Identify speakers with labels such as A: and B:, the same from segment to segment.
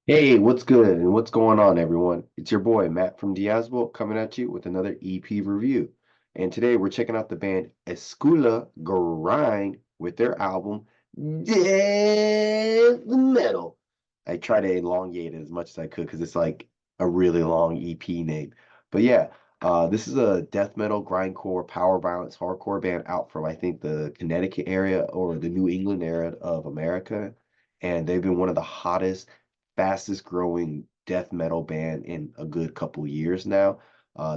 A: Hey, what's good and what's going on, everyone? It's your boy Matt from Diazable coming at you with another EP review. And today we're checking out the band Escuela Grind with their album Death Metal. I try to elongate it as much as I could because it's like a really long EP name. But yeah, this is a death metal, grindcore, power violence, hardcore band out from I think the Connecticut area or the New England area of America. And they've been one of the hottest fastest growing death metal band in a good couple years now.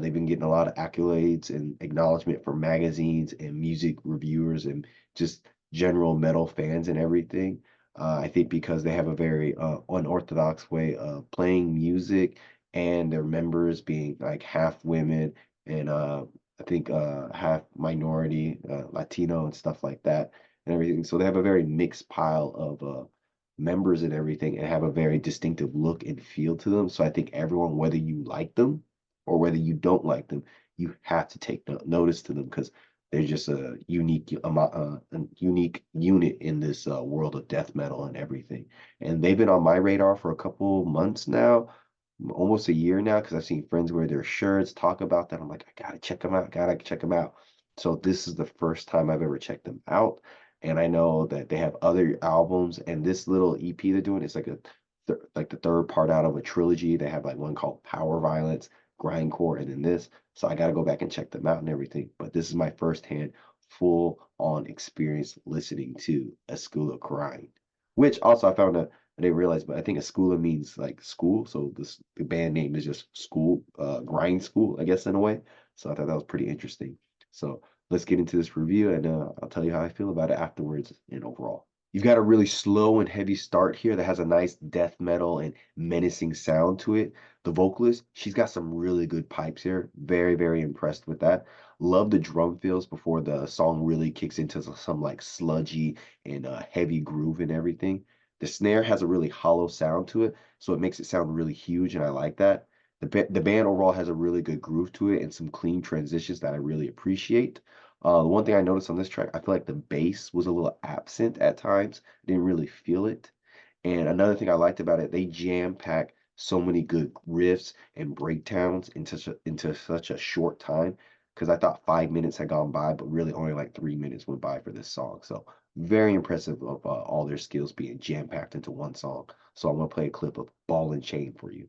A: They've been getting a lot of accolades and acknowledgement from magazines and music reviewers and just general metal fans and everything. I think because they have a very unorthodox way of playing music and their members being like half women and I think half minority, Latino and stuff like that and everything. So they have a very mixed pile of members and everything and have a very distinctive look and feel to them. So I think everyone, whether you like them or whether you don't like them, you have to take notice to them because they're just a unique unit in this world of death metal and everything. And they've been on my radar for a couple months now, almost a year now, because I've seen friends wear their shirts, talk about that. I'm like, I gotta check them out, gotta check them out. So this is the first time I've ever checked them out. And I know that they have other albums, and this little EP they're doing is like like the third part out of a trilogy. They have like one called Power Violence, Grindcore, and then this. So I got to go back and check them out and everything. But this is my first-hand, full-on experience listening to Escuela Grind, which also I found out I didn't realize, but I think Escuela means like school. So the band name is just school, grind school, I guess in a way. So I thought that was pretty interesting. So let's get into this review and I'll tell you how I feel about it afterwards and overall. You've got a really slow and heavy start here that has a nice death metal and menacing sound to it. The vocalist, she's got some really good pipes here. Very, very impressed with that. Love the drum fills before the song really kicks into some like sludgy and heavy groove and everything. The snare has a really hollow sound to it, so it makes it sound really huge, and I like that. The band overall has a really good groove to it and some clean transitions that I really appreciate. The one thing I noticed on this track, I feel like the bass was a little absent at times. Didn't really feel it. And another thing I liked about it, they jam pack so many good riffs and breakdowns into such a short time. Because I thought 5 minutes had gone by, but really only like 3 minutes went by for this song. So very impressive of all their skills being jam packed into one song. So I'm gonna play a clip of Ball and Chain for you.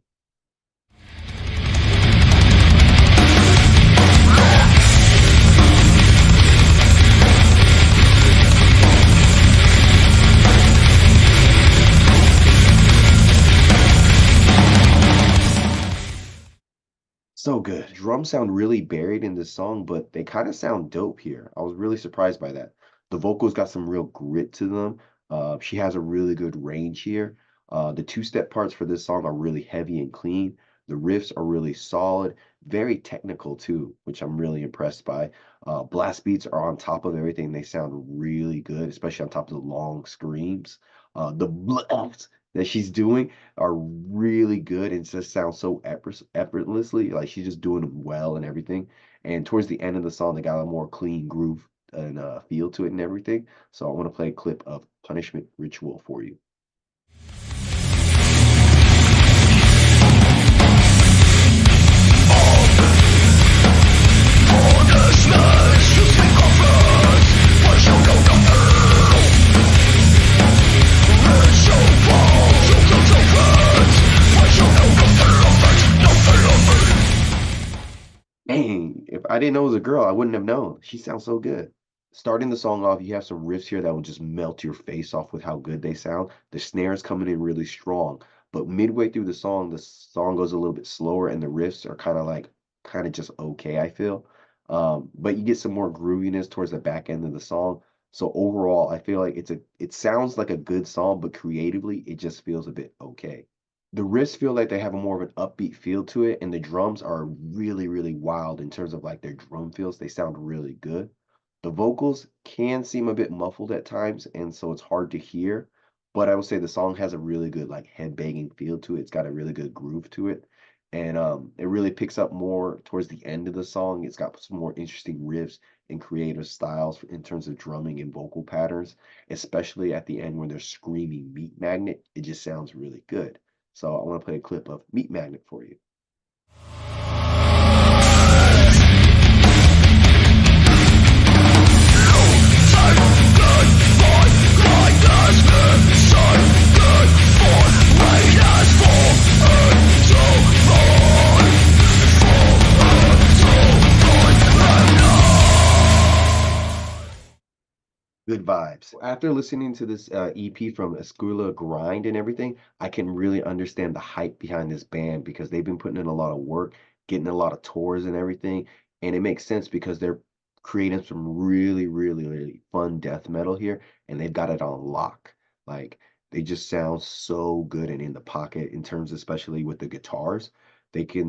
A: So good. Drums sound really buried in this song, but they kind of sound dope here. I was really surprised by that. The vocals got some real grit to them. She has a really good range here. The two-step parts for this song are really heavy and clean. The riffs are really solid, very technical too, which I'm really impressed by. Blast beats are on top of everything. They sound really good, especially on top of the long screams. The blasts that she's doing are really good and just sound so effortlessly. Like she's just doing them well and everything. And towards the end of the song, they got a more clean groove and feel to it and everything. So I want to play a clip of Punishment Ritual for you. Dang, if I didn't know it was a girl, I wouldn't have known. She sounds so good. Starting the song off, you have some riffs here that will just melt your face off with how good they sound. The snares coming in really strong, but midway through the song goes a little bit slower, and the riffs are kind of just okay, I feel. But you get some more grooviness towards the back end of the song. So overall, I feel like it sounds like a good song, but creatively, it just feels a bit okay. The riffs feel like they have a more of an upbeat feel to it, and the drums are really, really wild in terms of like their drum feels. They sound really good. The vocals can seem a bit muffled at times, and so it's hard to hear. But I would say the song has a really good like head banging feel to it. It's got a really good groove to it, and it really picks up more towards the end of the song. It's got some more interesting riffs and creative styles in terms of drumming and vocal patterns, especially at the end when they're screaming meat magnet. It just sounds really good. So I want to play a clip of Meat Magnet for you. Good vibes. After listening to this EP from Escuela Grind and everything, I can really understand the hype behind this band because they've been putting in a lot of work, getting a lot of tours and everything. And it makes sense because they're creating some really, really, really fun death metal here, and they've got it on lock. Like they just sound so good and in the pocket in terms, especially with the guitars. They can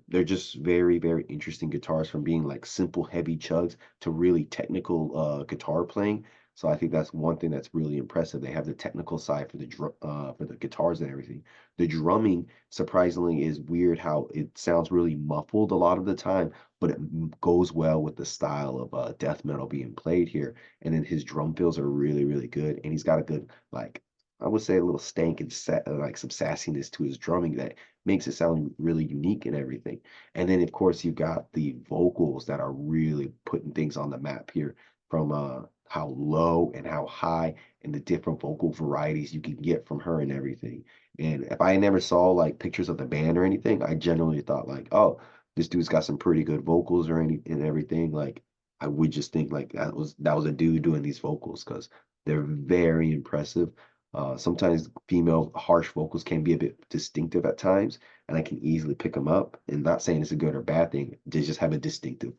A: they're just very, very interesting guitars from being like simple heavy chugs to really technical guitar playing. So I think that's one thing that's really impressive. They have the technical side for the guitars and everything. The drumming surprisingly is weird how it sounds really muffled a lot of the time, but it goes well with the style of death metal being played here. And then his drum fills are really, really good, and he's got a good like I would say a little stank and like some sassiness to his drumming that makes it sound really unique and everything. And then of course you've got the vocals that are really putting things on the map here from how low and how high and the different vocal varieties you can get from her and everything. And if I never saw like pictures of the band or anything, I generally thought like, oh, this dude's got some pretty good vocals or any and everything. Like I would just think like that was a dude doing these vocals because they're very impressive. Sometimes female harsh vocals can be a bit distinctive at times, and I can easily pick them up. And not saying it's a good or bad thing, they just have a distinctive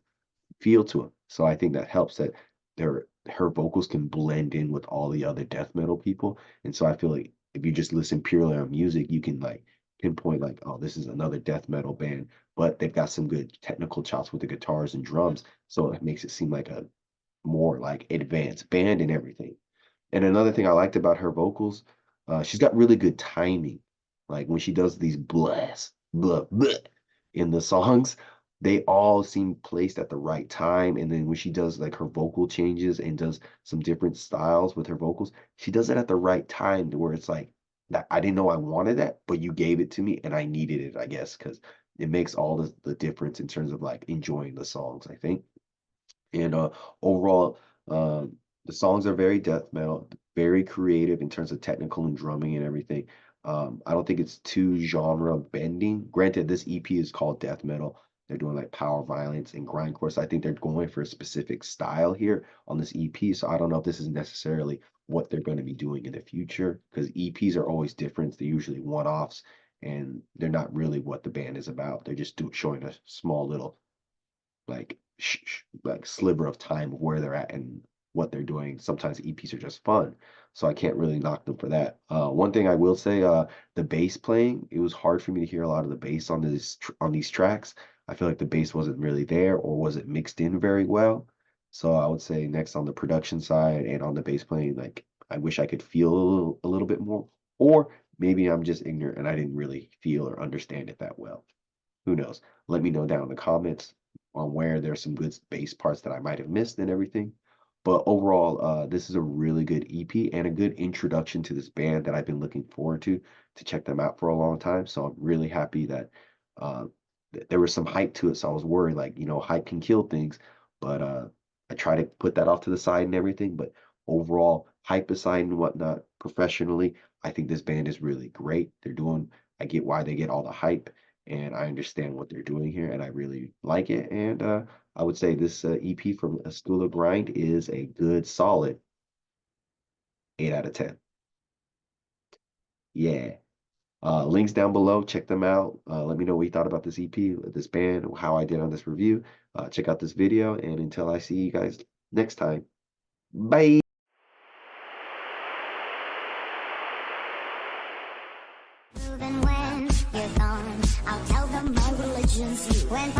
A: feel to them. So I think that helps that her vocals can blend in with all the other death metal people. And so I feel like if you just listen purely on music, you can like pinpoint like, oh, this is another death metal band, but they've got some good technical chops with the guitars and drums. So it makes it seem like a more like advanced band and everything. And another thing I liked about her vocals, she's got really good timing. Like when she does these bless, blah, blah in the songs, they all seem placed at the right time. And then when she does like her vocal changes and does some different styles with her vocals, she does it at the right time to where it's like that I didn't know I wanted that, but you gave it to me and I needed it, I guess, because it makes all the difference in terms of like enjoying the songs, I think. And overall, the songs are very death metal, very creative in terms of technical and drumming and everything. I don't think it's too genre bending. Granted, this EP is called death metal. They're doing like power violence and grindcore. So I think they're going for a specific style here on this EP. So I don't know if this is necessarily what they're going to be doing in the future because EPs are always different. They're usually one-offs and they're not really what the band is about. They're just showing a small little like like sliver of time of where they're at and what they're doing. Sometimes EPs are just fun, so I can't really knock them for that. One thing I will say, the bass playing, it was hard for me to hear a lot of the bass on on these tracks. I feel like the bass wasn't really there or wasn't mixed in very well. So I would say next on the production side and on the bass playing, like I wish I could feel a little bit more, or maybe I'm just ignorant and I didn't really feel or understand it that well. Who knows? Let me know down in the comments on where there's some good bass parts that I might have missed and everything. But overall, this is a really good EP and a good introduction to this band that I've been looking forward to check them out for a long time. So I'm really happy that uh, there was some hype to it. So I was worried, like, hype can kill things. But I try to put that off to the side and everything. But overall, hype aside and whatnot, professionally, I think this band is really great. I get why they get all the hype and I understand what they're doing here, and I really like it. And I would say this EP from Escuela Grind is a good, solid 8 out of 10. Yeah. Links down below. Check them out. Let me know what you thought about this EP, this band, how I did on this review. Check out this video, and until I see you guys next time, bye.
B: When you're gone, I'll tell them my religion's you. When